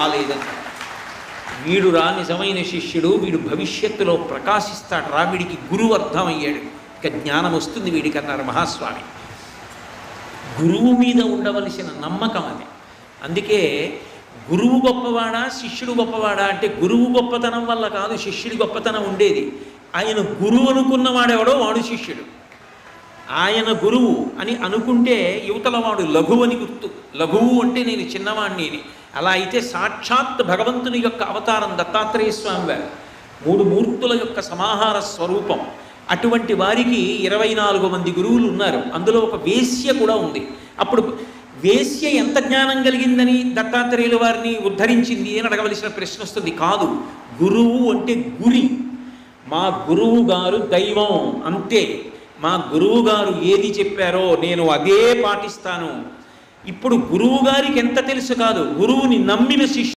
రాలేదని. వీడు రా నిజమైన శిష్యుడు, వీడు భవిష్యత్తులో ప్రకాశిస్తాడు రా, వీడికి గురువు అర్థమయ్యాడు, ఇక జ్ఞానం వస్తుంది వీడికి అన్నారు మహాస్వామి. గురువు మీద ఉండవలసిన నమ్మకం అది. అందుకే గురువు గొప్పవాడా శిష్యుడు గొప్పవాడా అంటే గురువు గొప్పతనం వల్ల కాదు శిష్యుడి గొప్పతనం ఉండేది. ఆయన గురువు అనుకున్నవాడెవడో వాడు శిష్యుడు. ఆయన గురువు అని అనుకుంటే యువతల వాడు లఘువు అని గుర్తు. లఘువు అంటే నేను చిన్నవాణ్ణి అని. అలా అయితే సాక్షాత్ భగవంతుని యొక్క అవతారం దత్తాత్రేయ స్వామి వారు, 3 మూర్తుల యొక్క సమాహార స్వరూపం. అటువంటి వారికి 24 మంది గురువులు ఉన్నారు. అందులో ఒక వేశ్య కూడా ఉంది. అప్పుడు వేశ్య ఎంత జ్ఞానం కలిగిందని దత్తాత్రేయుల వారిని ఉద్ధరించింది అని అడగవలసిన ప్రశ్న వస్తుంది. కాదు, గురువు అంటే గురి. మా గురువు గారు దైవం అంతే, మా గురువు గారు ఏది చెప్పారో నేను అదే పాటిస్తాను. ఇప్పుడు గురువు గారికి ఎంత తెలుసు కాదు, గురువుని నమ్మిన శిష్యుడు